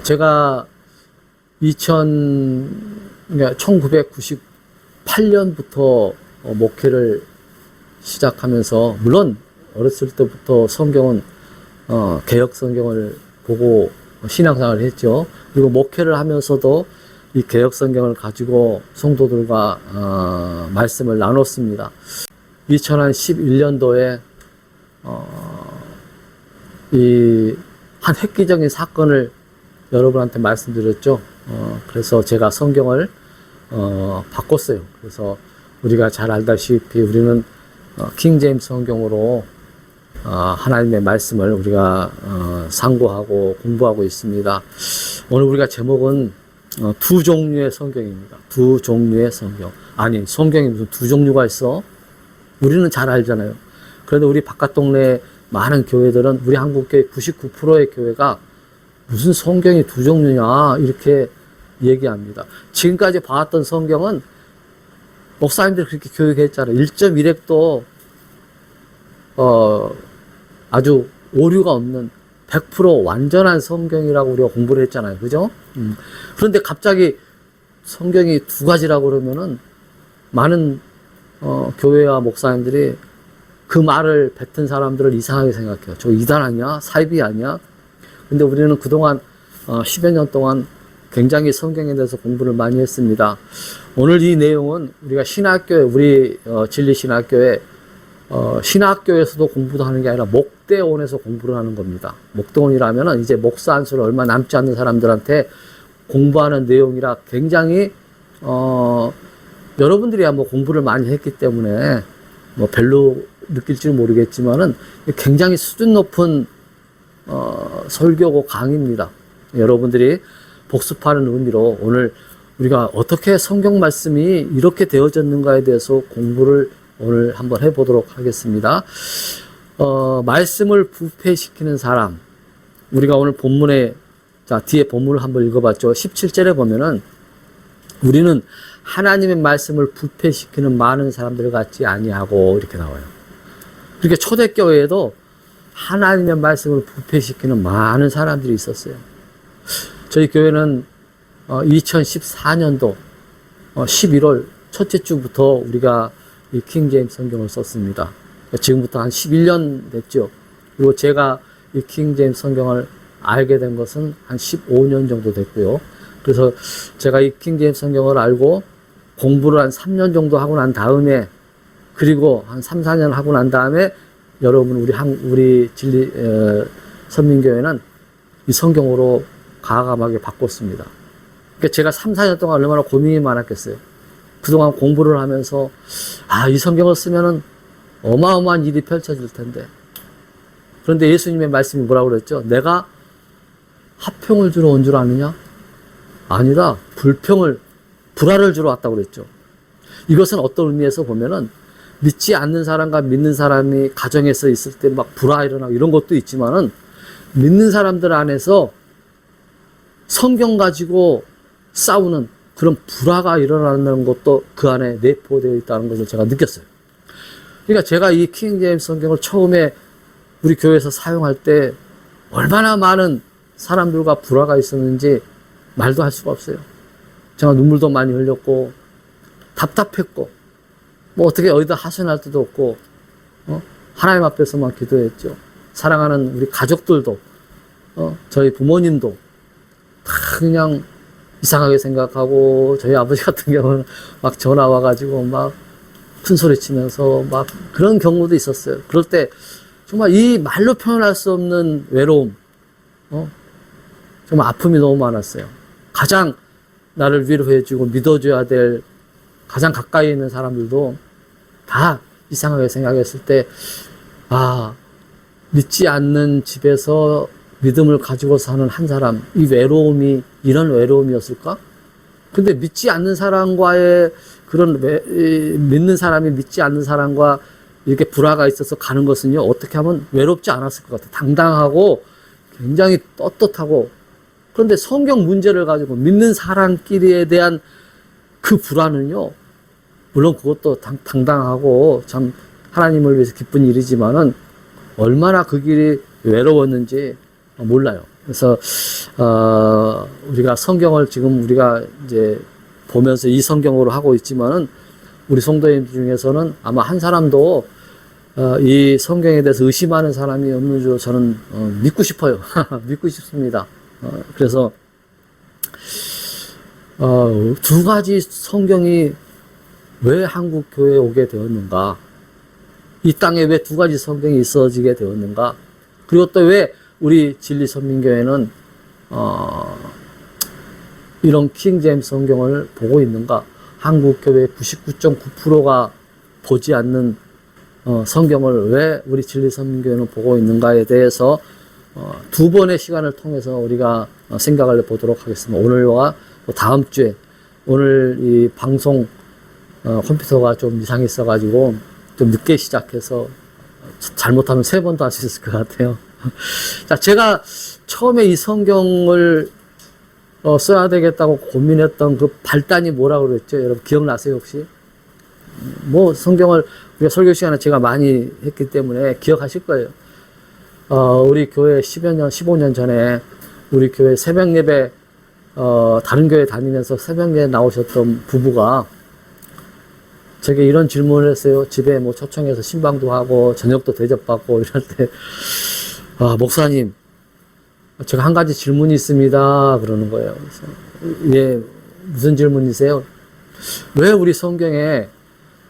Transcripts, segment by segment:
제가 1998년부터 목회를 시작하면서, 물론 어렸을 때부터 성경은 개역 성경을 보고 신앙생활을 했죠. 그리고 목회를 하면서도 이 개역 성경을 가지고 성도들과 말씀을 나눴습니다. 2011년도에 이 한 획기적인 사건을 여러분한테 말씀드렸죠. 그래서 제가 성경을 바꿨어요. 그래서 우리가 잘 알다시피 우리는 킹제임스 성경으로 하나님의 말씀을 우리가 상고하고 공부하고 있습니다. 오늘 우리가 제목은 두 종류의 성경입니다. 두 종류의 성경. 아니, 성경이 무슨 두 종류가 있어? 우리는 잘 알잖아요. 그런데 우리 바깥 동네 많은 교회들은, 우리 한국교회 99%의 교회가 무슨 성경이 두 종류냐 이렇게 얘기합니다. 지금까지 봐왔던 성경은 목사님들이 그렇게 교육했잖아요. 1.1핵도 아주 오류가 없는 100% 완전한 성경이라고 우리가 공부를 했잖아요. 그죠? 그런데 갑자기 성경이 두 가지라고 그러면은 많은 교회와 목사님들이 그 말을 뱉은 사람들을 이상하게 생각해요. 저 이단 아니야? 사이비 아니야? 근데 우리는 그동안 10여 년 동안 굉장히 성경에 대해서 공부를 많이 했습니다. 오늘 이 내용은 우리가 신학교에, 우리 진리신학교에 신학교에서도 공부도 하는 게 아니라 목대원에서 공부를 하는 겁니다. 목대원이라면은 이제 목사 한 수를 얼마 남지 않는 사람들한테 공부하는 내용이라 굉장히 여러분들이야 뭐 공부를 많이 했기 때문에 뭐 별로 느낄지는 모르겠지만은 굉장히 수준 높은 설교고 강의입니다. 여러분들이 복습하는 의미로 오늘 우리가 어떻게 성경 말씀이 이렇게 되어졌는가에 대해서 공부를 오늘 한번 해보도록 하겠습니다. 말씀을 부패시키는 사람. 우리가 오늘 본문에, 자, 뒤에 본문을 한번 읽어봤죠. 17절에 보면은 우리는 하나님의 말씀을 부패시키는 많은 사람들 같지 아니하고 이렇게 나와요. 그렇게 초대교회에도 하나님의 말씀을 부패시키는 많은 사람들이 있었어요. 저희 교회는 2014년도 11월 첫째 주부터 우리가 이 킹제임스 성경을 썼습니다. 지금부터 한 11년 됐죠. 그리고 제가 이 킹제임스 성경을 알게 된 것은 한 15년 정도 됐고요. 그래서 제가 이 킹제임스 성경을 알고 공부를 한 3년 정도 하고 난 다음에, 그리고 한 3, 4년 하고 난 다음에 여러분 우리 진리 선민교회는 이 성경으로 과감하게 바꿨습니다. 그러니까 제가 3, 4년 동안 얼마나 고민이 많았겠어요. 그동안 공부를 하면서 이 성경을 쓰면은 어마어마한 일이 펼쳐질 텐데. 그런데 예수님의 말씀이 뭐라고 그랬죠? 내가 화평을 주러 온 줄 아느냐? 아니다. 불화를 주러 왔다고 그랬죠. 이것은 어떤 의미에서 보면은 믿지 않는 사람과 믿는 사람이 가정에서 있을 때 막 불화 일어나고 이런 것도 있지만은, 믿는 사람들 안에서 성경 가지고 싸우는 그런 불화가 일어나는 것도 그 안에 내포되어 있다는 것을 제가 느꼈어요. 그러니까 제가 이 킹제임스 성경을 처음에 우리 교회에서 사용할 때 얼마나 많은 사람들과 불화가 있었는지 말도 할 수가 없어요. 제가 눈물도 많이 흘렸고 답답했고 뭐 어떻게 어디다 하소연할 데도 없고 하나님 앞에서만 기도했죠. 사랑하는 우리 가족들도 저희 부모님도 다 그냥 이상하게 생각하고, 저희 아버지 같은 경우는 막 전화 와가지고 막 큰 소리 치면서 막 그런 경우도 있었어요. 그럴 때 정말 이 말로 표현할 수 없는 외로움, 정말 아픔이 너무 많았어요. 가장 나를 위로해주고 믿어줘야 될 가장 가까이 있는 사람들도 다 이상하게 생각했을 때, 믿지 않는 집에서 믿음을 가지고 사는 한 사람, 이 외로움이 이런 외로움이었을까? 근데 믿지 않는 사람과의 믿는 사람이 믿지 않는 사람과 이렇게 불화가 있어서 가는 것은요, 어떻게 하면 외롭지 않았을 것 같아요. 당당하고 굉장히 떳떳하고. 그런데 성경 문제를 가지고 믿는 사람끼리에 대한 그 불화는요, 물론 그것도 당당하고 참 하나님을 위해서 기쁜 일이지만은 얼마나 그 길이 외로웠는지 몰라요. 그래서 우리가 성경을 지금 우리가 이제 보면서 이 성경으로 하고 있지만은 우리 성도님 중에서는 아마 한 사람도 이 성경에 대해서 의심하는 사람이 없는 줄 저는 믿고 싶어요. 믿고 싶습니다. 그래서 두 가지 성경이 왜 한국 교회에 오게 되었는가? 이 땅에 왜 두 가지 성경이 있어지게 되었는가? 그리고 또 왜 우리 진리선민교회는 이런 킹제임스 성경을 보고 있는가? 한국 교회 99.9%가 보지 않는 성경을 왜 우리 진리선민교회는 보고 있는가에 대해서 두 번의 시간을 통해서 우리가 생각을 해보도록 하겠습니다. 오늘과 다음 주에 오늘 이 방송 컴퓨터가 좀 이상이 있어가지고 좀 늦게 시작해서 잘못하면 세 번도 할 수 있을 것 같아요. 자, 제가 처음에 이 성경을 써야 되겠다고 고민했던 그 발단이 뭐라고 그랬죠? 여러분 기억나세요 혹시? 뭐 성경을 우리가 설교 시간에 제가 많이 했기 때문에 기억하실 거예요. 우리 교회 10여 년, 15년 전에 우리 교회 새벽 예배 다른 교회 다니면서 새벽 예배 나오셨던 부부가 제게 이런 질문을 했어요. 집에 뭐 초청해서 신방도 하고 저녁도 대접받고 이럴 때 목사님 제가 한 가지 질문이 있습니다. 그러는 거예요. 그래서 예, 무슨 질문이세요? 왜 우리 성경에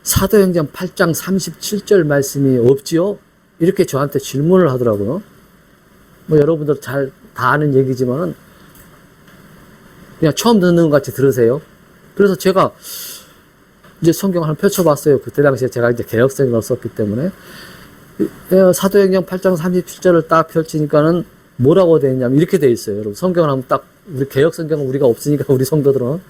사도행전 8장 37절 말씀이 없지요? 이렇게 저한테 질문을 하더라고요. 뭐 여러분들 잘 다 아는 얘기지만은 그냥 처음 듣는 것 같이 들으세요. 그래서 제가 이제 성경을 한번 펼쳐봤어요. 그때 당시에 제가 이제 개혁성경을 썼기 때문에 사도행전 8장 37절을 딱 펼치니까는 뭐라고 되어 있냐면 이렇게 되어 있어요. 여러분 성경을 한번 딱 우리 개혁성경은 우리가 없으니까 우리 성도들은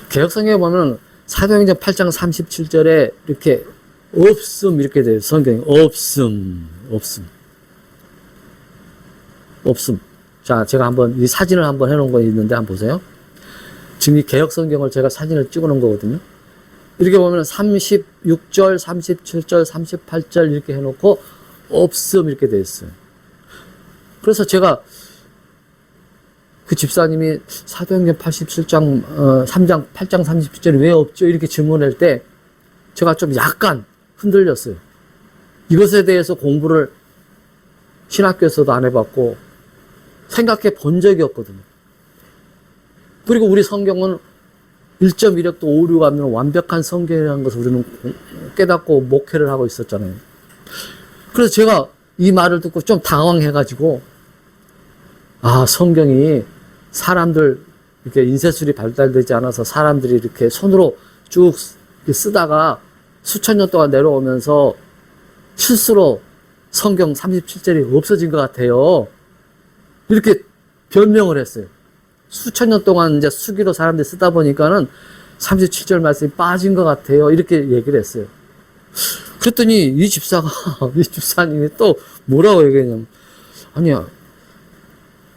개혁성경에 보면 사도행전 8장 37절에 이렇게 없음 이렇게 돼요. 성경이 없음. 자, 제가 한번 이 사진을 한번 해놓은 거 있는데 한번 보세요. 지금 이 개혁성경을 제가 사진을 찍어 놓은 거거든요. 이렇게 보면 36절, 37절, 38절 이렇게 해놓고 없음 이렇게 돼 있어요. 그래서 제가 그 집사님이 사도행전 87장 3장 8장 37절이 왜 없죠? 이렇게 질문할 때 제가 좀 약간 흔들렸어요. 이것에 대해서 공부를 신학교에서도 안 해봤고 생각해 본 적이 없거든요. 그리고 우리 성경은 1.1력도 오류가면 완벽한 성경이라는 것을 우리는 깨닫고 목회를 하고 있었잖아요. 그래서 제가 이 말을 듣고 좀 당황해가지고 성경이 사람들 이렇게 인쇄술이 발달되지 않아서 사람들이 이렇게 손으로 쭉 쓰다가 수천 년 동안 내려오면서 실수로 성경 37절이 없어진 것 같아요. 이렇게 변명을 했어요. 수천 년 동안 이제 수기로 사람들이 쓰다 보니까는 37절 말씀이 빠진 것 같아요. 이렇게 얘기를 했어요. 그랬더니 이 집사님이 또 뭐라고 얘기했냐면, 아니야,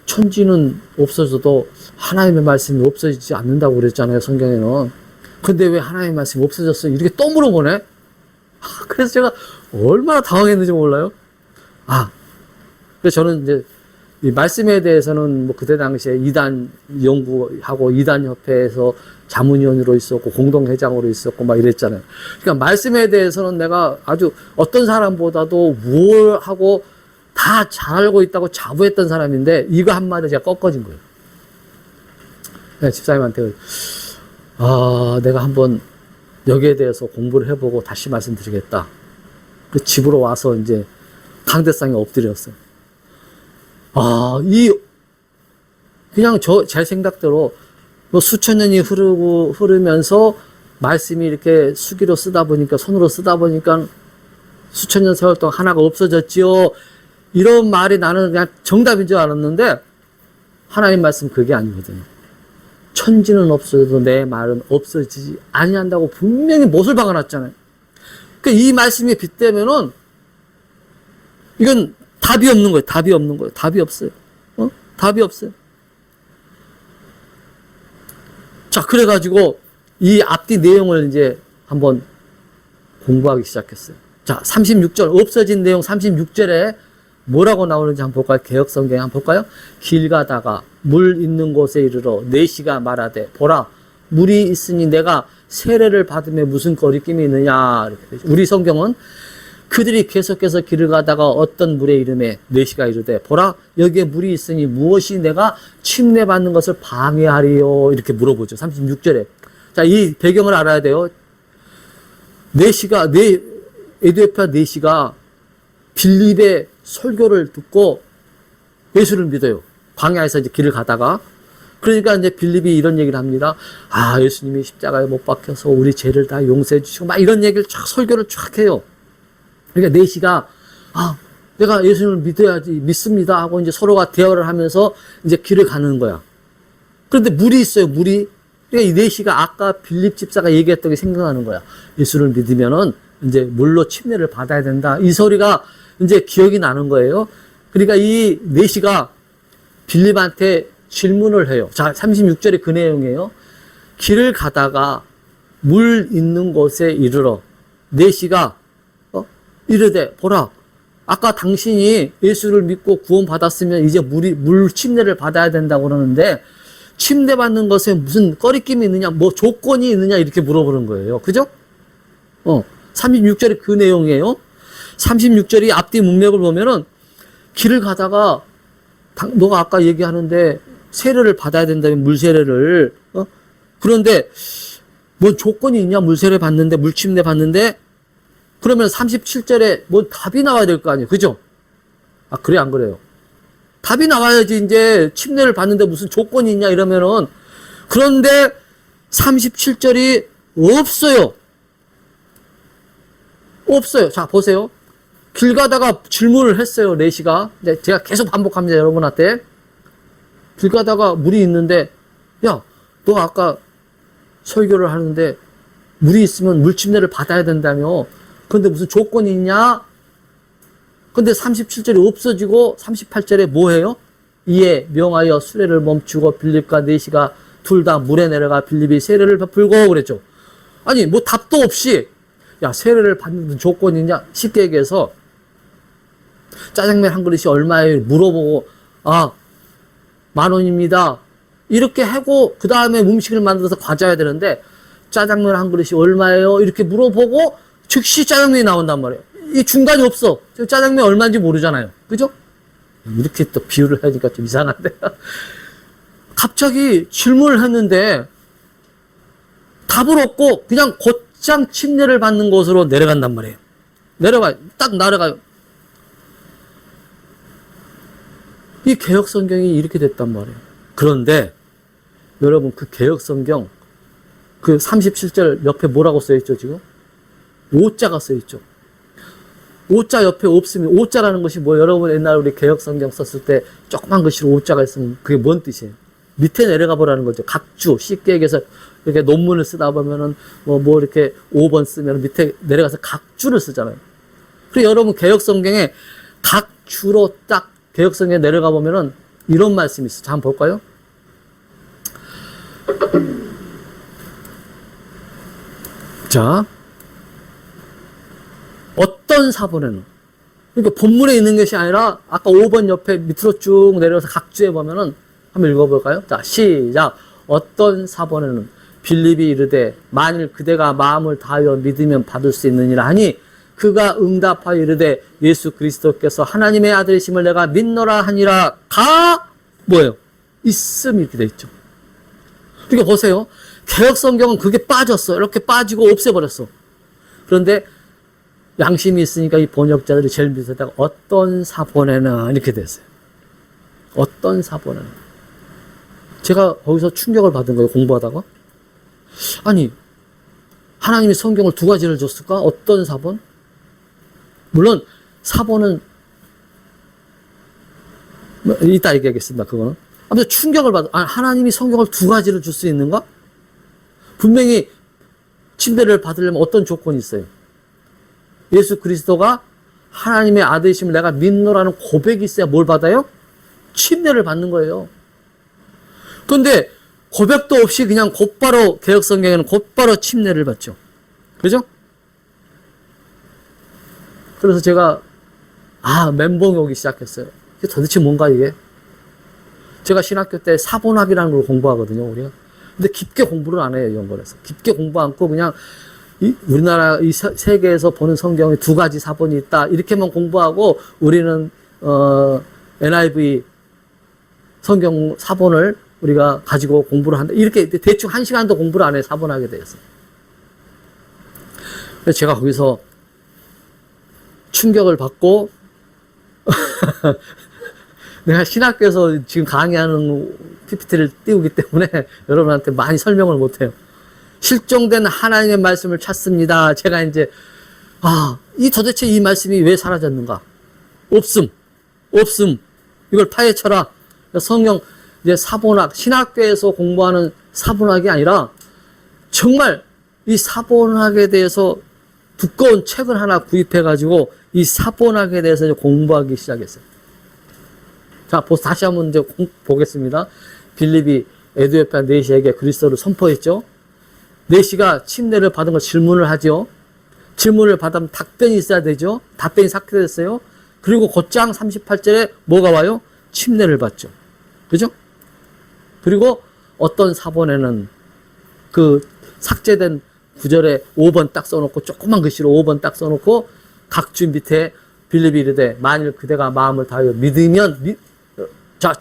천지는 없어져도 하나님의 말씀이 없어지지 않는다고 그랬잖아요, 성경에는. 근데 왜 하나님의 말씀이 없어졌어요? 이렇게 또 물어보네? 그래서 제가 얼마나 당황했는지 몰라요? 그래서 저는 이제 이 말씀에 대해서는 뭐 그때 당시에 이단 연구하고 이단 협회에서 자문위원으로 있었고 공동회장으로 있었고 막 이랬잖아요. 그러니까 말씀에 대해서는 내가 아주 어떤 사람보다도 우월하고 다 잘 알고 있다고 자부했던 사람인데 이거 한마디 제가 꺾어진 거예요. 네, 집사님한테 내가 한번 여기에 대해서 공부를 해보고 다시 말씀드리겠다. 그 집으로 와서 이제 강대상에 엎드렸어요. 그냥 제 생각대로 뭐 수천 년이 흐르면서 말씀이 이렇게 수기로 쓰다 보니까, 손으로 쓰다 보니까 수천 년 세월 동안 하나가 없어졌지요. 이런 말이 나는 그냥 정답인 줄 알았는데, 하나님 말씀 그게 아니거든요. 천지는 없어져도 내 말은 없어지지 아니한다고 분명히 못을 박아놨잖아요. 그러니까 이 말씀에 빗대면은, 이건 답이 없는 거예요. 답이 없는 거예요. 답이 없어요. 답이 없어요. 자, 그래가지고 이 앞뒤 내용을 이제 한번 공부하기 시작했어요. 자, 36절, 없어진 내용 36절에 뭐라고 나오는지 한번 볼까요? 개혁 성경에 한번 볼까요? 길 가다가 물 있는 곳에 이르러 내시가 말하되 보라 물이 있으니 내가 세례를 받으면 무슨 거리낌이 있느냐. 이렇게 되죠. 우리 성경은 그들이 계속해서 길을 가다가 어떤 물에 이름에 내시가 이르되 보라 여기에 물이 있으니 무엇이 내가 침례받는 것을 방해하리요. 이렇게 물어보죠. 36절에. 자, 이 배경을 알아야 돼요. 에디오피아 내시가 빌립의 설교를 듣고 예수를 믿어요. 광야에서 이제 길을 가다가. 그러니까 이제 빌립이 이런 얘기를 합니다. 아, 예수님이 십자가에 못 박혀서 우리 죄를 다 용서해 주시고 막 이런 얘기를 쫙 설교를 쫙 해요. 그러니까 내시가 내가 예수님을 믿어야지 믿습니다 하고 이제 서로가 대화를 하면서 이제 길을 가는 거야. 그런데 물이 있어요. 물이. 그러니까 이 내시가 아까 빌립 집사가 얘기했던 게 생각나는 거야. 예수를 믿으면은 이제 물로 침례를 받아야 된다. 이 소리가 이제 기억이 나는 거예요. 그러니까 이 내시가 빌립한테 질문을 해요. 자, 36절에 그 내용이에요. 길을 가다가 물 있는 곳에 이르러 내시가 이르되 보라 아까 당신이 예수를 믿고 구원받았으면 이제 물 침례를 받아야 된다고 그러는데 침례받는 것에 무슨 꺼리낌이 있느냐 뭐 조건이 있느냐 이렇게 물어보는 거예요. 그죠? 36절이 그 내용이에요. 36절이 앞뒤 문맥을 보면은 길을 가다가 너가 아까 얘기하는데 세례를 받아야 된다면 물 세례를 그런데 뭔 조건이 있냐 물 세례 받는데 물 침례 받는데 그러면 37절에 뭔 답이 나와야 될 거 아니에요. 그죠? 그래 안 그래요? 답이 나와야지 이제 침례를 받는데 무슨 조건이 있냐 이러면은 그런데 37절이 없어요. 없어요. 자, 보세요. 길 가다가 질문을 했어요. 내시가. 제가 계속 반복합니다. 여러분한테. 길 가다가 물이 있는데 야, 너 아까 설교를 하는데 물이 있으면 물 침례를 받아야 된다며. 근데 무슨 조건이 있냐? 근데 37절이 없어지고 38절에 뭐 해요? 이에 명하여 수레를 멈추고 빌립과 내시가 둘 다 물에 내려가 빌립이 세례를 베풀고 그랬죠. 아니 뭐 답도 없이 야 세례를 받는 조건이 있냐? 쉽게 얘기해서 짜장면 한 그릇이 얼마예요? 물어보고 10,000원입니다. 이렇게 하고 그 다음에 음식을 만들어서 가져야 되는데 짜장면 한 그릇이 얼마예요? 이렇게 물어보고 즉시 짜장면이 나온단 말이에요. 이 중간이 없어. 짜장면 얼마인지 모르잖아요. 그죠? 이렇게 또 비유를 하니까 좀 이상한데. 갑자기 질문을 했는데 답을 얻고 그냥 곧장 침례를 받는 곳으로 내려간단 말이에요. 딱 날아가요. 이 개혁 성경이 이렇게 됐단 말이에요. 그런데 여러분 그 개혁 성경 그 37절 옆에 뭐라고 써있죠 지금? 오자가 써있죠. 오자 옆에 없으면 오자라는 것이 뭐 여러분 옛날 우리 개혁 성경 썼을 때 조그만 글씨로 오자가 있으면 그게 뭔 뜻이에요? 밑에 내려가 보라는 거죠. 각주 쉽게 얘기해서 이렇게 논문을 쓰다 보면은 뭐 이렇게 5번 쓰면 밑에 내려가서 각주를 쓰잖아요. 그리고 여러분 개혁 성경에 각주로 딱 개혁 성경에 내려가 보면은 이런 말씀이 있어요. 자, 한번 볼까요? 자, 어떤 사본에는 그러니까 본문에 있는 것이 아니라 아까 5번 옆에 밑으로 쭉 내려서 각주에 보면은 한번 읽어볼까요? 자, 시작. 어떤 사본에는 빌립이 이르되 만일 그대가 마음을 다하여 믿으면 받을 수 있느니라 하니 그가 응답하여 이르되 예수 그리스도께서 하나님의 아들이심을 내가 믿노라 하니라. 뭐예요? 있음 이렇게 돼 있죠. 그러니까 보세요. 개혁 성경은 그게 빠졌어. 이렇게 빠지고 없애버렸어. 그런데 양심이 있으니까 이 번역자들이 제일 밑에다가 어떤 사본에는 이렇게 됐어요. 어떤 사본에는. 제가 거기서 충격을 받은 거예요. 공부하다가. 아니 하나님이 성경을 두 가지를 줬을까? 어떤 사본? 물론 사본은 이따 얘기하겠습니다. 그거는. 아무튼 충격을 받아. 하나님이 성경을 두 가지를 줄 수 있는가? 분명히 침례를 받으려면 어떤 조건이 있어요? 예수 그리스도가 하나님의 아들이심을 내가 믿노라는 고백이 있어야 뭘 받아요? 침례를 받는 거예요. 그런데 고백도 없이 그냥 곧바로 개혁 성경에는 곧바로 침례를 받죠. 그죠? 그래서 제가 멘붕이 오기 시작했어요. 이게 도대체 뭔가 이게? 제가 신학교 때 사본학이라는 걸 공부하거든요, 우리가. 근데 깊게 공부를 안 해요, 연구에서. 깊게 공부 않고 그냥 우리나라 이 세계에서 보는 성경에 두 가지 사본이 있다. 이렇게만 공부하고 우리는, NIV 성경 사본을 우리가 가지고 공부를 한다. 이렇게 대충 1시간도 공부를 안 해요, 사본학에 대해서. 그래서 제가 거기서 충격을 받고, 내가 신학교에서 지금 강의하는 PPT를 띄우기 때문에 여러분한테 많이 설명을 못해요. 실종된 하나님의 말씀을 찾습니다. 제가 이제, 도대체 이 말씀이 왜 사라졌는가? 없음. 이걸 파헤쳐라. 성경, 이제 사본학, 신학교에서 공부하는 사본학이 아니라 정말 이 사본학에 대해서 두꺼운 책을 하나 구입해가지고 이 사본학에 대해서 공부하기 시작했어요. 자, 다시 한번 이제 보겠습니다. 빌립이 에두에파 네시에게 그리스도를 선포했죠. 네시가 침례를 받은 걸 질문을 하죠. 질문을 받으면 답변이 있어야 되죠. 답변이 삭제됐어요. 그리고 곧장 38절에 뭐가 와요? 침례를 받죠. 그죠? 그리고 어떤 사본에는 그 삭제된 구절에 5번 딱 써놓고 조그만 글씨로 5번 딱 써놓고 각주 밑에 빌립이 이르되 만일 그대가 마음을 다하여 믿으면 자,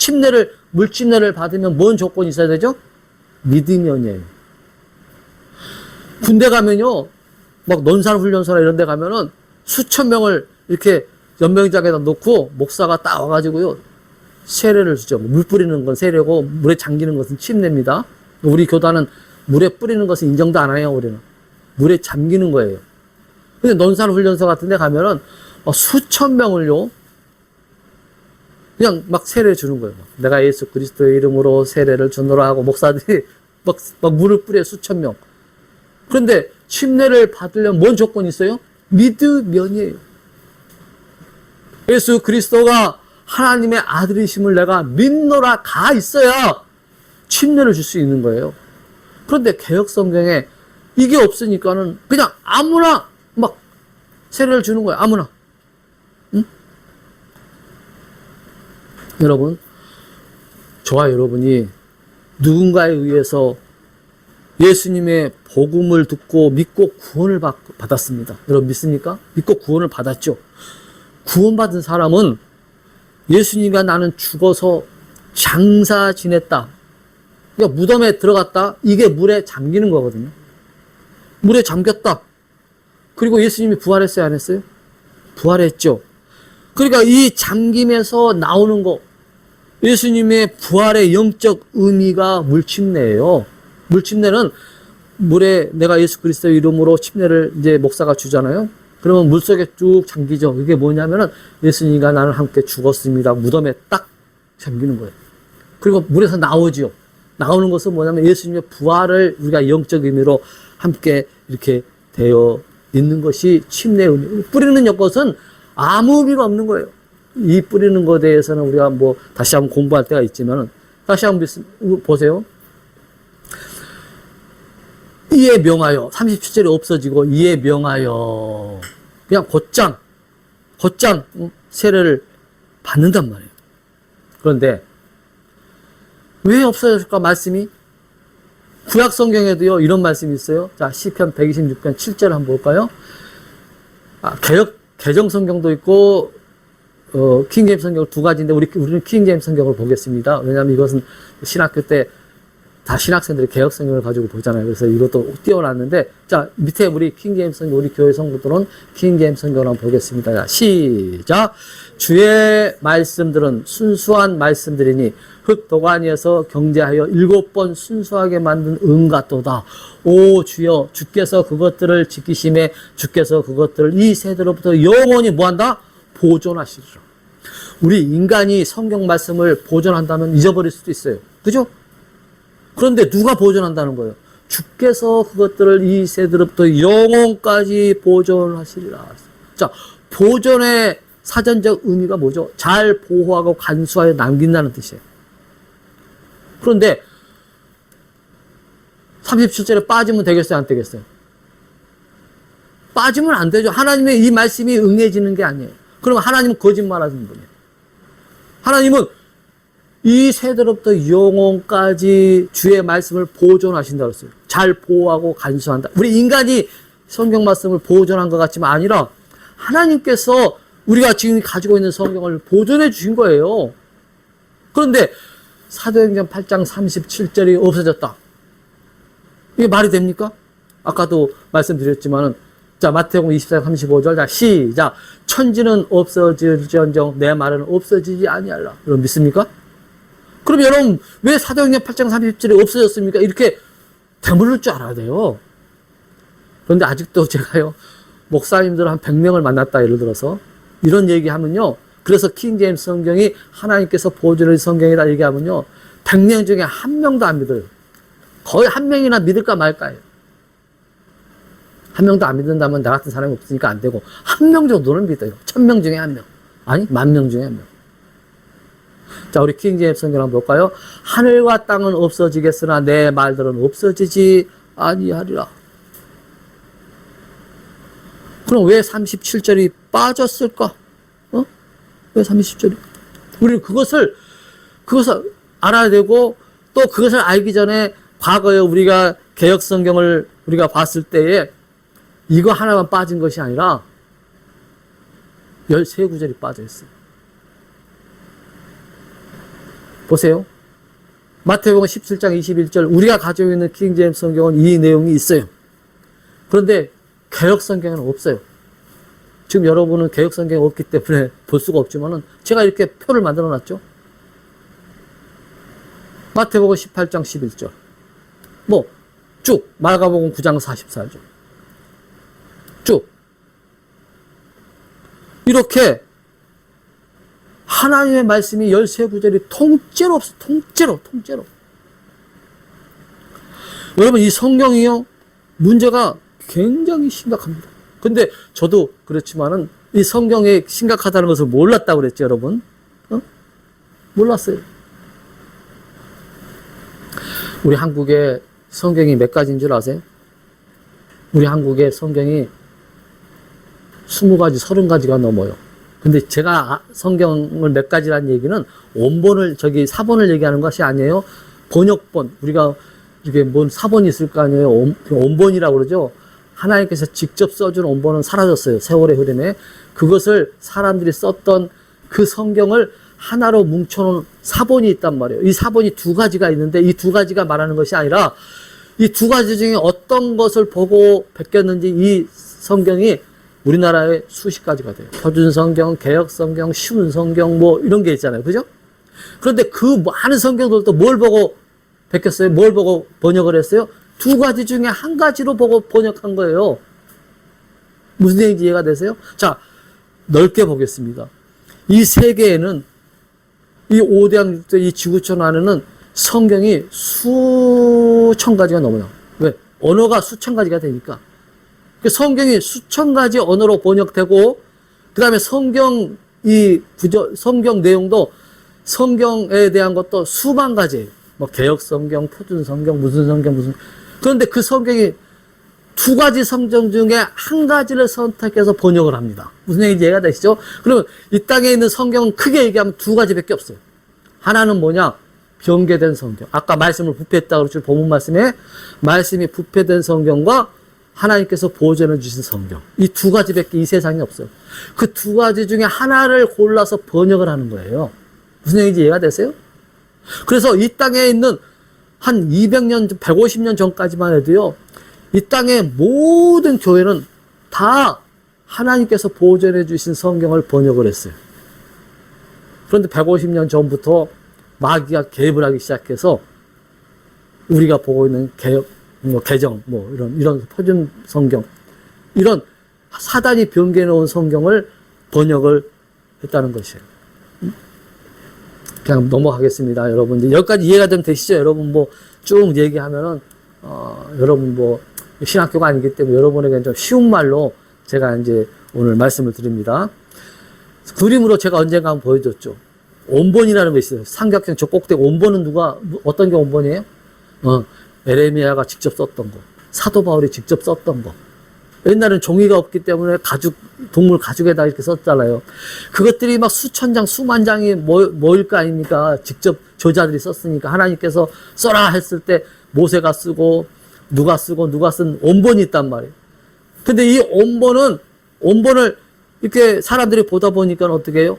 물침례를 받으면 뭔 조건이 있어야 되죠? 믿으면이에요. 군대 가면요, 막 논산훈련소나 이런 데 가면은 수천 명을 이렇게 연명장에다 놓고 목사가 딱 와가지고요, 세례를 주죠. 물 뿌리는 건 세례고, 물에 잠기는 것은 침례입니다. 우리 교단은 물에 뿌리는 것은 인정도 안 해요, 우리는. 물에 잠기는 거예요. 근데 논산훈련소 같은 데 가면은 수천 명을요, 그냥 막 세례 주는 거예요. 내가 예수 그리스도의 이름으로 세례를 주노라 하고 목사들이 막 물을 뿌려 수천 명. 그런데 침례를 받으려면 뭔 조건이 있어요? 믿으면이에요. 예수 그리스도가 하나님의 아들이심을 내가 믿노라 가 있어야 침례를 줄 수 있는 거예요. 그런데 개역 성경에 이게 없으니까는 그냥 아무나 막 세례를 주는 거예요. 아무나. 응? 여러분, 저와 여러분이 누군가에 의해서 예수님의 복음을 듣고 믿고 구원을 받았습니다. 여러분 믿습니까? 믿고 구원을 받았죠. 구원받은 사람은 예수님과 나는 죽어서 장사 지냈다. 그러니까 무덤에 들어갔다. 이게 물에 잠기는 거거든요. 물에 잠겼다. 그리고 예수님이 부활했어요, 안 했어요? 부활했죠. 그러니까 이 잠김에서 나오는 거, 예수님의 부활의 영적 의미가 물침례예요. 물침례는 물에 내가 예수 그리스도의 이름으로 침례를 이제 목사가 주잖아요. 그러면 물속에 쭉 잠기죠. 이게 뭐냐면은 예수님과 나는 함께 죽었습니다. 무덤에 딱 잠기는 거예요. 그리고 물에서 나오죠. 나오는 것은 뭐냐면 예수님의 부활을 우리가 영적 의미로 함께 이렇게 되어 있는 것이 침례의 의미. 뿌리는 것은 아무 의미가 없는 거예요. 이 뿌리는 것에 대해서는 우리가 뭐 다시 한번 공부할 때가 있지만 다시 한번 보세요. 이에 명하여 37절이 없어지고 이에 명하여 그냥 곧장 세례를 받는단 말이에요. 그런데 왜 없어질까 말씀이? 구약 성경에도요 이런 말씀이 있어요. 자, 시편 126편 7절 한번 볼까요? 개정 성경도 있고 킹제임스 성경 두 가지인데 우리는 킹제임스 성경을 보겠습니다. 왜냐하면 이것은 신학교 때 다 신학생들이 개혁 성경을 가지고 보잖아요. 그래서 이것도 띄워놨는데, 자, 밑에 우리 킹제임스 성경, 우리 교회 성도들은 킹제임스 성경을 한번 보겠습니다. 자, 시작. 주의 말씀들은 순수한 말씀들이니 흙 도가니에서 경제하여 7번 순수하게 만든 은 같도다. 오 주여, 주께서 그것들을 지키심에 주께서 그것들을 이 세대로부터 영원히 뭐한다? 보존하시리라. 우리 인간이 성경 말씀을 보존한다면 잊어버릴 수도 있어요. 그죠? 그런데 누가 보존한다는 거예요? 주께서 그것들을 이 세대로부터 영원까지 보존하시리라. 자, 보존의 사전적 의미가 뭐죠? 잘 보호하고 간수하여 남긴다는 뜻이에요. 그런데 37절에 빠지면 되겠어요? 안 되겠어요? 빠지면 안 되죠. 하나님의 이 말씀이 응해지는 게 아니에요. 그럼 하나님은 거짓말하시는 분이에요. 하나님은 이 세대로부터 영혼까지 주의 말씀을 보존하신다고 했어요. 잘 보호하고 간수한다. 우리 인간이 성경 말씀을 보존한 것 같지만 아니라 하나님께서 우리가 지금 가지고 있는 성경을 보존해 주신 거예요. 그런데 사도행전 8장 37절이 없어졌다. 이게 말이 됩니까? 아까도 말씀드렸지만은, 자, 마태복음 24장 35절, 자, 시작. 천지는 없어질지언정 내 말은 없어지지 아니하리라. 여러분 믿습니까? 그럼 여러분, 왜 사도행전 8장 30절이 없어졌습니까? 이렇게 되물을 줄 알아야 돼요. 그런데 아직도 제가요, 목사님들 한 100명을 만났다, 예를 들어서. 이런 얘기 하면요. 그래서 킹제임스 성경이 하나님께서 보존의 성경이라 얘기하면요. 100명 중에 한 명도 안 믿어요. 거의 한 명이나 믿을까 말까요. 한 명도 안 믿는다면 나 같은 사람이 없으니까 안 되고, 한 명 정도는 믿어요. 1000명 중에 한 명. 아니, 10,000명 중에 한 명. 자, 우리 킹제임스 성경 한번 볼까요? 하늘과 땅은 없어지겠으나 내 말들은 없어지지 아니하리라. 그럼 왜 37절이 빠졌을까? 왜 37절이? 우리는 그것을 알아야 되고, 또 그것을 알기 전에 과거에 우리가 개역 성경을 우리가 봤을 때에 이거 하나만 빠진 것이 아니라 13구절이 빠져 있어요. 보세요. 마태복음 17장 21절, 우리가 가지고 있는 킹제임스 성경은 이 내용이 있어요. 그런데 개역 성경은 없어요. 지금 여러분은 개역 성경이 없기 때문에 볼 수가 없지만은 제가 이렇게 표를 만들어 놨죠. 마태복음 18장 11절. 뭐, 쭉. 마가복음 9장 44절. 쭉. 이렇게 하나님의 말씀이 13구절이 통째로 없어. 통째로. 여러분, 이 성경이요, 문제가 굉장히 심각합니다. 근데 저도 그렇지만은 이 성경이 심각하다는 것을 몰랐다고 그랬죠, 여러분. 몰랐어요. 우리 한국에 성경이 몇 가지인 줄 아세요? 우리 한국에 성경이 20가지, 30가지가 넘어요. 근데 제가 성경을 몇 가지라는 얘기는 원본을, 사본을 얘기하는 것이 아니에요. 번역본. 우리가 이게 뭔 사본이 있을 거 아니에요. 원본이라고 그러죠. 하나님께서 직접 써준 원본은 사라졌어요. 세월의 흐름에. 그것을 사람들이 썼던 그 성경을 하나로 뭉쳐놓은 사본이 있단 말이에요. 이 사본이 2가지가 있는데 이 2가지가 말하는 것이 아니라 이 2가지 중에 어떤 것을 보고 베꼈는지 이 성경이 우리나라에 수십 가지가 돼요. 표준 성경, 개역 성경, 쉬운 성경 뭐 이런 게 있잖아요. 그죠? 그런데 그 많은 성경들도 뭘 보고 베꼈어요? 뭘 보고 번역을 했어요? 2가지 중에 1가지로 보고 번역한 거예요. 무슨 얘기인지 이해가 되세요? 자, 넓게 보겠습니다. 이 세계에는 이 5대양 6대 이 지구촌 안에는 성경이 수천 가지가 넘어요. 왜? 언어가 수천 가지가 되니까. 성경이 수천 가지 언어로 번역되고, 그 다음에 성경 성경 내용도 성경에 대한 것도 수만 가지예요. 뭐 개역 성경, 표준 성경, 무슨 성경. 그런데 그 성경이 2가지 성경 중에 1가지를 선택해서 번역을 합니다. 무슨 얘기인지 이해가 되시죠? 그러면 이 땅에 있는 성경은 크게 얘기하면 2가지밖에 없어요. 하나는 뭐냐? 변개된 성경. 아까 말씀을 부패했다고 그랬죠. 본문 말씀이 부패된 성경과 하나님께서 보존해 주신 성경. 이 2가지밖에 이 세상에 없어요. 그 2가지 중에 하나를 골라서 번역을 하는 거예요. 무슨 얘기인지 이해가 되세요? 그래서 이 땅에 있는 한 200년, 150년 전까지만 해도요, 이 땅의 모든 교회는 다 하나님께서 보존해 주신 성경을 번역을 했어요. 그런데 150년 전부터 마귀가 개입을 하기 시작해서 우리가 보고 있는 개정, 이런 표준 성경, 이런 사단이 변개해 놓은 성경을 번역을 했다는 것이에요. 그냥 넘어가겠습니다. 여러분, 이제 여기까지 이해가 좀 되시죠? 여러분, 쭉 얘기하면은, 여러분, 신학교가 아니기 때문에 여러분에게 좀 쉬운 말로 제가 이제 오늘 말씀을 드립니다. 그림으로 제가 언젠가 한번 보여줬죠. 원본이라는 거 있어요. 삼각형 저 꼭대기 원본은 어떤 게 원본이에요? 에레미야가 직접 썼던 거. 사도 바울이 직접 썼던 거. 옛날엔 종이가 없기 때문에 동물 가죽에다 이렇게 썼잖아요. 그것들이 막 수천 장, 수만 장이 모일 거 아닙니까? 직접 저자들이 썼으니까 하나님께서 써라 했을 때 모세가 쓰고 누가 쓴 원본이 있단 말이에요. 근데 이 원본을 이렇게 사람들이 보다 보니까 어떻게 해요?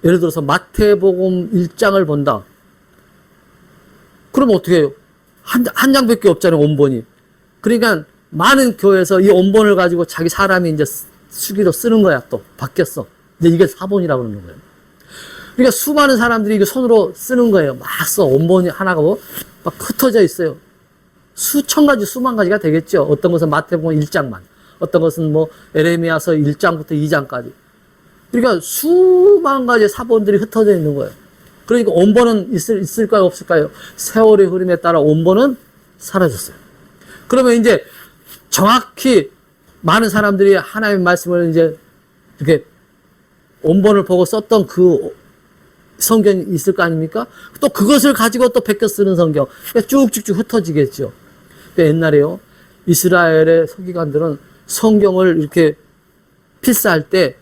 예를 들어서 마태복음 1장을 본다. 그럼 어떻게 해요? 한 장밖에 없잖아요, 원본이. 그러니까 많은 교회에서 이 원본을 가지고 자기 사람이 이제 수기로 쓰는 거야, 또. 바뀌었어. 이제 이게 사본이라고 그러는 거예요. 그러니까 수많은 사람들이 이거 손으로 쓰는 거예요. 막 써. 원본이 하나가 막 흩어져 있어요. 수천 가지, 수만 가지가 되겠죠. 어떤 것은 마태복음 1장만. 어떤 것은 에레미야서 1장부터 2장까지. 그러니까 수만 가지 사본들이 흩어져 있는 거예요. 그러니까 원본은 있을까요, 없을까요? 세월의 흐름에 따라 원본은 사라졌어요. 그러면 이제 정확히 많은 사람들이 하나님의 말씀을 이제 이렇게 원본을 보고 썼던 그 성경이 있을 거 아닙니까? 또 그것을 가지고 또 베껴 쓰는 성경. 그러니까 쭉쭉쭉 흩어지겠죠. 그러니까 옛날에요, 이스라엘의 서기관들은 성경을 이렇게 필사할 때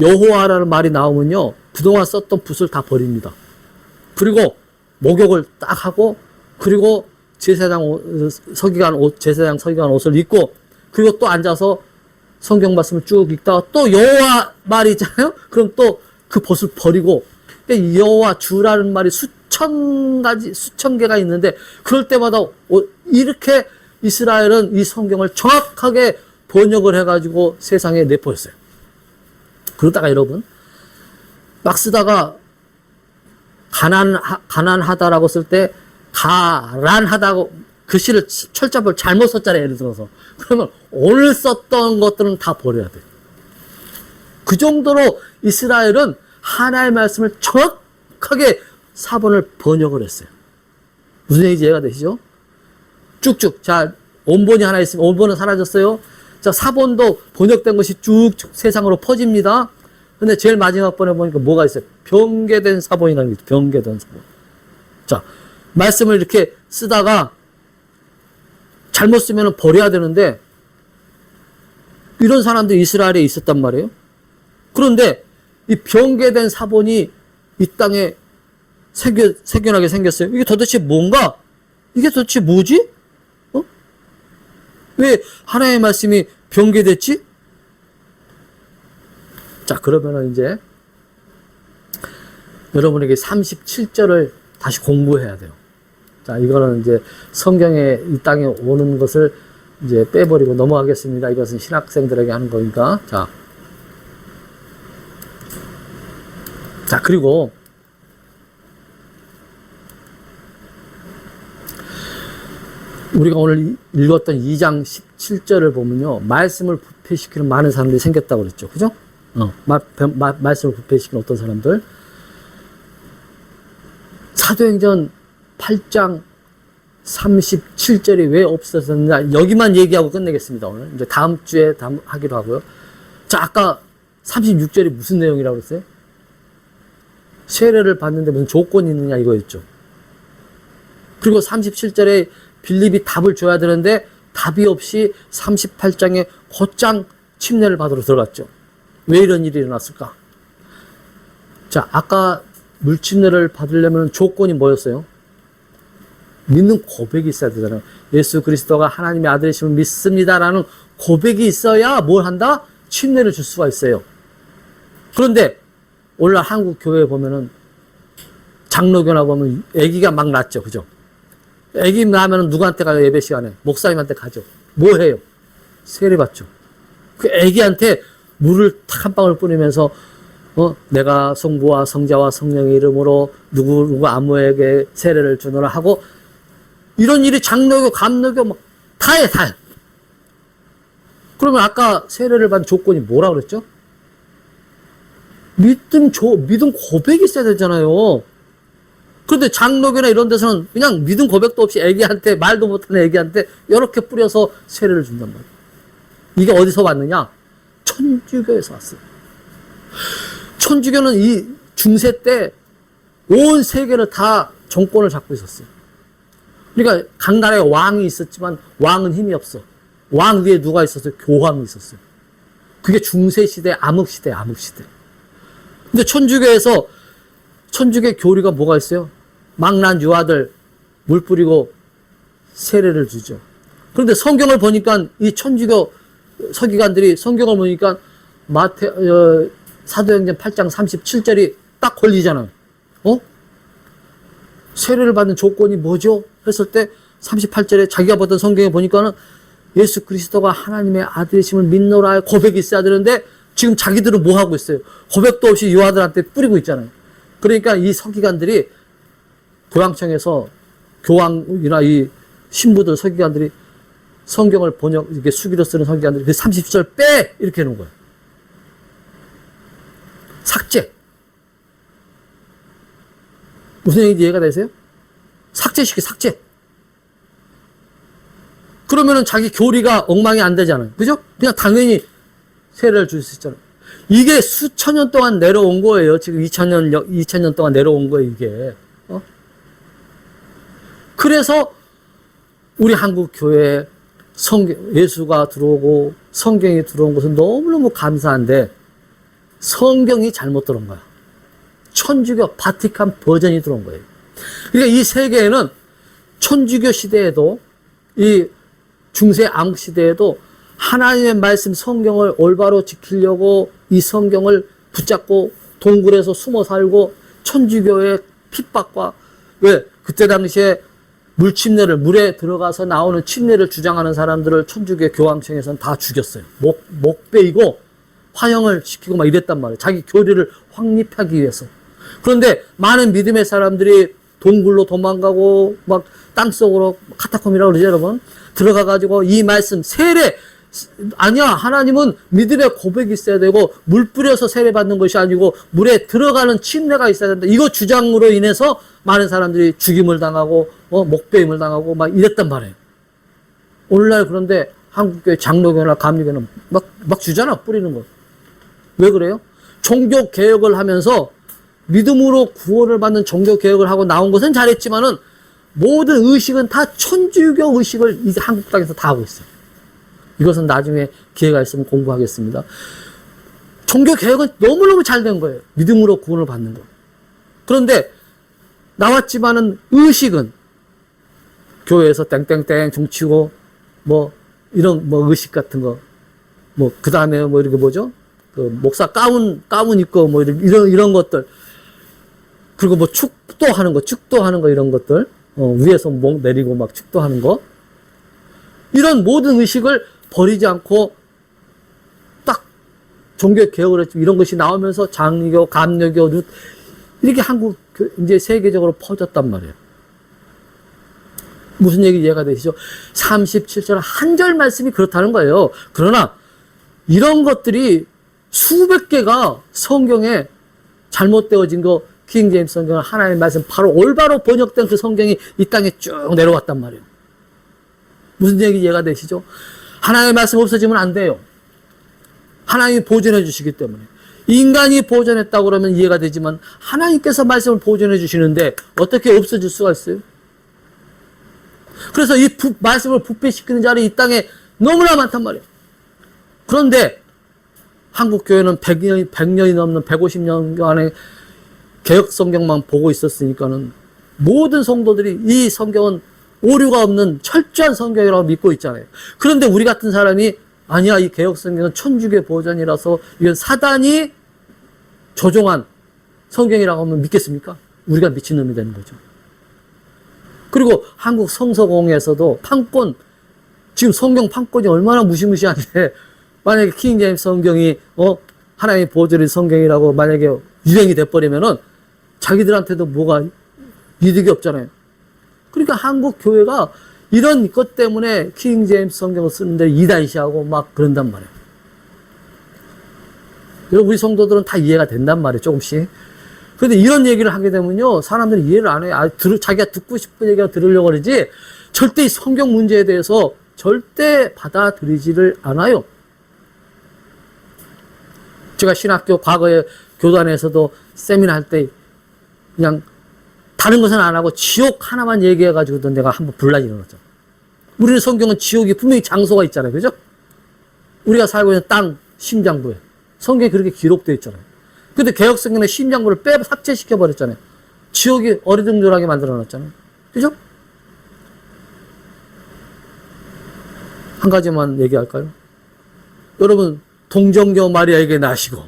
여호와라는 말이 나오면요, 그동안 썼던 붓을 다 버립니다. 그리고 목욕을 딱 하고, 그리고 제사장 서기관 옷을 입고, 그리고 또 앉아서 성경 말씀을 쭉 읽다가 또 여호와 말이 있잖아요? 그럼 또 그 봇을 버리고, 그러니까 여호와 주라는 말이 수천 개가 있는데, 그럴 때마다 이렇게 이스라엘은 이 성경을 정확하게 번역을 해가지고 세상에 내포했어요. 그러다가 여러분, 막 쓰다가 가난하다라고 쓸 때 가란하다고 글씨를 철자를 잘못 썼잖아요, 예를 들어서. 그러면 오늘 썼던 것들은 다 버려야 돼요. 그 정도로 이스라엘은 하나님의 말씀을 정확하게 사본을 번역을 했어요. 무슨 얘기인지 이해가 되시죠? 쭉쭉. 자, 원본이 하나 있으면 원본은 사라졌어요. 자, 사본도 번역된 것이 쭉쭉 세상으로 퍼집니다. 근데 제일 마지막 번에 보니까 뭐가 있어요? 변개된 사본이라는 게 있어요. 변개된 사본. 자, 말씀을 이렇게 쓰다가 잘못 쓰면 버려야 되는데, 이런 사람들이 이스라엘에 있었단 말이에요. 그런데 이 변개된 사본이 이 땅에 생겨나게 생겼어요. 이게 도대체 뭔가? 이게 도대체 뭐지? 왜 하나님의 말씀이 변개됐지? 자, 그러면은 이제 여러분에게 37절을 다시 공부해야 돼요. 자, 이거는 이제 성경에 이 땅에 오는 것을 이제 빼버리고 넘어가겠습니다. 이것은 신학생들에게 하는 거니까. 자, 그리고 우리가 오늘 읽었던 2장 17절을 보면요, 말씀을 부패시키는 많은 사람들이 생겼다고 그랬죠. 그죠? 말씀을 부패시키는 어떤 사람들. 사도행전 8장 37절이 왜 없어졌느냐, 여기만 얘기하고 끝내겠습니다. 오늘 이제 다음 주에 하기로 하고요. 자, 아까 36절이 무슨 내용이라고 그랬어요? 세례를 받는데 무슨 조건이 있느냐 이거였죠. 그리고 37절에 빌립이 답을 줘야 되는데 답이 없이 38장에 곧장 침례를 받으러 들어갔죠. 왜 이런 일이 일어났을까? 자, 아까 물침례를 받으려면 조건이 뭐였어요? 믿는 고백이 있어야 되잖아요. 예수 그리스도가 하나님의 아들이심을 믿습니다라는 고백이 있어야 뭘 한다? 침례를 줄 수가 있어요. 그런데 오늘날 한국 교회에 보면은 장로교나 보면 아기가 막 낳죠. 그죠? 아기 낳으면 누구한테 가요? 예배 시간에 목사님한테 가죠. 뭐 해요? 세례 받죠. 그 아기한테 물을 탁 한 방울 뿌리면서 내가 성부와 성자와 성령의 이름으로 누구 아무에게 세례를 주노라 하고, 이런 일이 장로교, 감로교 막 다 해. 그러면 아까 세례를 받은 조건이 뭐라 그랬죠? 믿음 고백이 있어야 되잖아요. 그런데 장로교나 이런 데서는 그냥 믿음 고백도 없이 애기한테, 말도 못하는 애기한테 이렇게 뿌려서 세례를 준단 말이에요. 이게 어디서 왔느냐? 천주교에서 왔어요. 천주교는 이 중세 때 온 세계를 다 정권을 잡고 있었어요. 그러니까 각 나라에 왕이 있었지만 왕은 힘이 없어. 왕 위에 누가 있었어요? 교황이 있었어요. 그게 중세시대, 암흑시대, 암흑시대. 근데 천주교에서, 천주교 교리가 뭐가 있어요? 망난 유아들 물 뿌리고 세례를 주죠. 그런데 성경을 보니까 이 천주교 서기관들이 성경을 보니까 사도행전 8장 37절이 딱 걸리잖아요. 세례를 받는 조건이 뭐죠? 했을 때 38절에 자기가 봤던 성경에 보니까는 예수 그리스도가 하나님의 아들이심을 믿노라 고백이 있어야 되는데 지금 자기들은 뭐 하고 있어요? 고백도 없이 유아들한테 뿌리고 있잖아요. 그러니까 이 서기관들이 교황청에서 교황이나 이 신부들 서기관들이 성경을 이렇게 수기로 쓰는 서기관들이 그 30절 빼! 이렇게 해놓은 거예요. 삭제. 무슨 얘기인지 이해가 되세요? 삭제시키, 삭제. 그러면은 자기 교리가 엉망이 안 되잖아요. 그죠? 그냥 당연히 세례를 줄 수 있잖아요. 이게 수천 년 동안 내려온 거예요. 지금 2000년 동안 내려온 거예요, 이게. 그래서 우리 한국 교회에 예수가 들어오고 성경이 들어온 것은 너무너무 감사한데 성경이 잘못 들어온 거야. 천주교 바티칸 버전이 들어온 거예요. 그러니까 이 세계에는 천주교 시대에도 이 중세 암흑 시대에도 하나님의 말씀 성경을 올바로 지키려고 이 성경을 붙잡고 동굴에서 숨어 살고 천주교의 핍박과 왜 그때 당시에 물에 들어가서 나오는 침례를 주장하는 사람들을 천주교 교황청에서는 다 죽였어요. 목 베이고 화형을 시키고 막 이랬단 말이에요. 자기 교리를 확립하기 위해서. 그런데 많은 믿음의 사람들이 동굴로 도망가고 막 땅속으로 카타콤이라고 그러죠, 여러분. 들어가가지고 이 말씀 세례 아니야. 하나님은 믿음의 고백이 있어야 되고 물 뿌려서 세례 받는 것이 아니고 물에 들어가는 침례가 있어야 된다. 이거 주장으로 인해서 많은 사람들이 죽임을 당하고 목베임을 당하고 막 이랬단 말이에요. 오늘날 그런데 한국교회 장로교나 감리교는 막 주잖아. 뿌리는 거. 왜 그래요? 종교 개혁을 하면서 믿음으로 구원을 받는 종교 개혁을 하고 나온 것은 잘했지만은 모든 의식은 다 천주교 의식을 이제 한국 땅에서 다 하고 있어요. 이것은 나중에 기회가 있으면 공부하겠습니다. 종교 개혁은 너무너무 잘 된 거예요. 믿음으로 구원을 받는 거. 그런데 나왔지만은 의식은 교회에서 땡땡땡 종치고 이런 의식 같은 거 그 다음에 이렇게 뭐죠? 그 목사 가운 입고 이런 것들 그리고 축도하는 거 이런 것들 위에서 목 내리고 막 축도하는 거 이런 모든 의식을 버리지 않고 딱 종교 개혁을 했지만 이런 것이 나오면서 장로교, 감리교, 이렇게 한국 이제 세계적으로 퍼졌단 말이에요. 무슨 얘기 이해가 되시죠? 37절 한 절 말씀이 그렇다는 거예요. 그러나 이런 것들이 수백 개가 성경에 잘못되어진 거 킹 제임스 성경은 하나님의 말씀 바로 올바로 번역된 그 성경이 이 땅에 쭉 내려왔단 말이에요. 무슨 얘기 이해가 되시죠? 하나님의 말씀 없어지면 안 돼요. 하나님이 보존해 주시기 때문에. 인간이 보존했다고 그러면 이해가 되지만 하나님께서 말씀을 보존해 주시는데 어떻게 없어질 수가 있어요? 그래서 이 말씀을 부패시키는 자리 이 땅에 너무나 많단 말이에요. 그런데 한국 교회는 100년이 넘는 150년간의 개혁 성경만 보고 있었으니까는 모든 성도들이 이 성경은 오류가 없는 철저한 성경이라고 믿고 있잖아요. 그런데 우리 같은 사람이 아니야, 이 개혁 성경은 천주교 버전이라서 이건 사단이 조종한 성경이라고 하면 믿겠습니까? 우리가 미친놈이 되는 거죠. 그리고 한국 성서공회에서도 판권, 지금 성경 판권이 얼마나 무시무시한데 만약에 킹 제임스 성경이 하나님의 보존의 성경이라고 만약에 유행이 돼버리면은 자기들한테도 뭐가 이득이 없잖아요. 그러니까 한국 교회가 이런 것 때문에 킹 제임스 성경을 쓰는데 이단시하고 막 그런단 말이에요. 우리 성도들은 다 이해가 된단 말이에요, 조금씩. 그런데 이런 얘기를 하게 되면요, 사람들이 이해를 안 해요. 자기가 듣고 싶은 얘기가 들으려고 그러지, 절대 이 성경 문제에 대해서 절대 받아들이지를 않아요. 제가 신학교 과거에 교단에서도 세미나 할 때 그냥 다른 것은 안 하고 지옥 하나만 얘기해가지고도 내가 한번 분란이 일어났죠. 우리는 성경은 지옥이 분명히 장소가 있잖아요. 그죠? 우리가 살고 있는 땅, 심장부에. 성경에 그렇게 기록되어 있잖아요. 근데 개혁성경의 심장부를 삭제시켜버렸잖아요. 지옥이 어리둥절하게 만들어놨잖아요. 그죠? 한 가지만 얘기할까요? 여러분, 동정녀 마리아에게 나시고,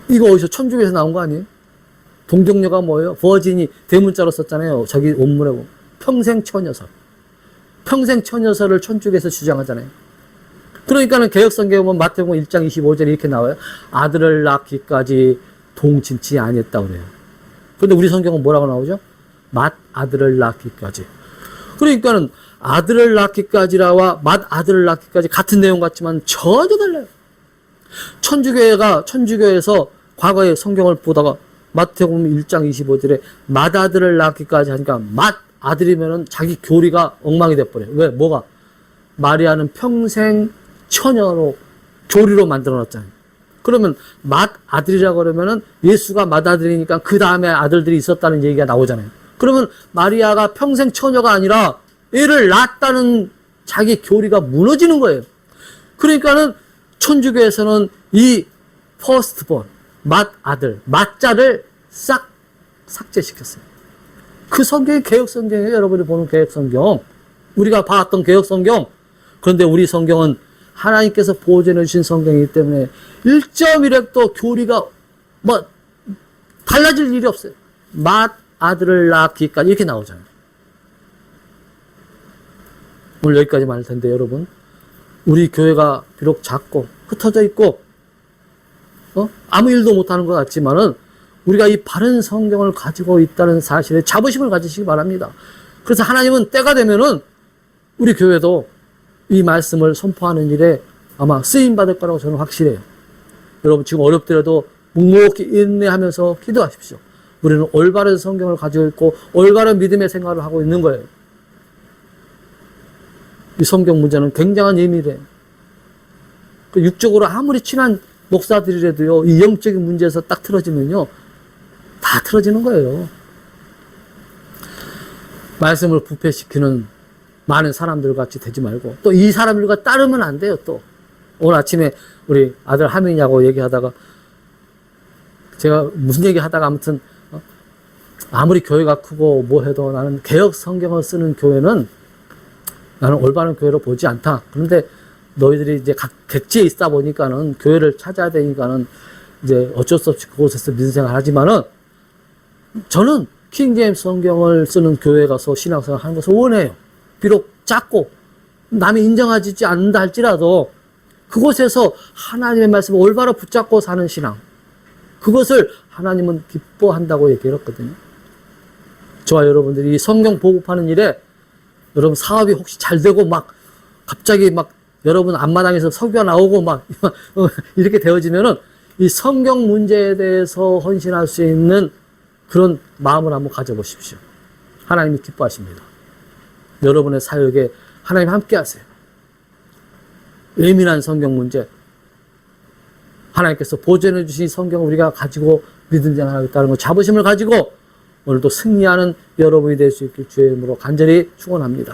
이거 어디서 천주교에서 나온 거 아니에요? 동정녀가 뭐예요? 버진이 대문자로 썼잖아요. 자기 원문에 보면. 평생 처녀설. 평생 처녀설을 천주교에서 주장하잖아요. 그러니까는 개혁성경에 보면 마태복음 1장 25절에 이렇게 나와요. 아들을 낳기까지 동침치 아니했다고 그래요. 그런데 우리 성경은 뭐라고 나오죠? 맏아들을 낳기까지. 그러니까는 아들을 낳기까지라와 맏아들을 낳기까지 같은 내용 같지만 전혀 달라요. 천주교에서 과거에 성경을 보다가 마태복음 1장 25절에 맏아들을 낳기까지 하니까 맏아들이면은 자기 교리가 엉망이 돼버려요. 왜? 뭐가? 마리아는 평생 처녀로 교리로 만들어 놨잖아요. 그러면 맏아들이라고 그러면은 예수가 맏아들이니까 그 다음에 아들들이 있었다는 얘기가 나오잖아요. 그러면 마리아가 평생 처녀가 아니라 애를 낳았다는 자기 교리가 무너지는 거예요. 그러니까는 천주교에서는 이 퍼스트본, 맏아들, 맏자를 싹 삭제시켰어요. 그 성경이 개혁성경이에요. 여러분이 보는 개혁성경. 우리가 봤던 개혁성경. 그런데 우리 성경은 하나님께서 보존해 주신 성경이기 때문에 1.1획도 교리가 달라질 일이 없어요. 맏아들을 낳기까지 이렇게 나오잖아요. 오늘 여기까지 말할 텐데 여러분, 우리 교회가 비록 작고 흩어져 있고 아무 일도 못하는 것 같지만은 우리가 이 바른 성경을 가지고 있다는 사실에 자부심을 가지시기 바랍니다. 그래서 하나님은 때가 되면은 우리 교회도 이 말씀을 선포하는 일에 아마 쓰임받을 거라고 저는 확실해요. 여러분 지금 어렵더라도 묵묵히 인내하면서 기도하십시오. 우리는 올바른 성경을 가지고 있고 올바른 믿음의 생활을 하고 있는 거예요. 이 성경 문제는 굉장한 의미래요. 육적으로 아무리 친한 목사들이라도요, 이 영적인 문제에서 딱 틀어지면요, 다 틀어지는 거예요. 말씀을 부패시키는 많은 사람들 같이 되지 말고, 또 이 사람들과 따르면 안 돼요, 또. 오늘 아침에 우리 아들 하민이하고 얘기하다가, 제가 무슨 얘기 하다가 아무튼, 아무리 교회가 크고 뭐 해도 나는 개혁 성경을 쓰는 교회는 나는 올바른 교회로 보지 않다. 그런데 너희들이 이제 각 객지에 있다 보니까는 교회를 찾아야 되니까는 이제 어쩔 수 없이 그곳에서 믿음 생활 하지만은 저는 킹제임스 성경을 쓰는 교회 가서 신앙생활 하는 것을 원해요. 비록 작고 남이 인정하지 않는다 할지라도 그곳에서 하나님의 말씀을 올바로 붙잡고 사는 신앙, 그것을 하나님은 기뻐한다고 얘기를 했거든요. 저와 여러분들이 이 성경 보급하는 일에 여러분 사업이 혹시 잘 되고 막 갑자기 막 여러분 앞마당에서 설교가 나오고 막 이렇게 되어지면은 이 성경 문제에 대해서 헌신할 수 있는 그런 마음을 한번 가져보십시오. 하나님이 기뻐하십니다. 여러분의 사역에 하나님 함께 하세요. 예민한 성경 문제, 하나님께서 보존해 주신 성경을 우리가 가지고 믿음 생활하겠다는 것, 자부심을 가지고 오늘도 승리하는 여러분이 될 수 있길 주의 이름으로 간절히 축원합니다.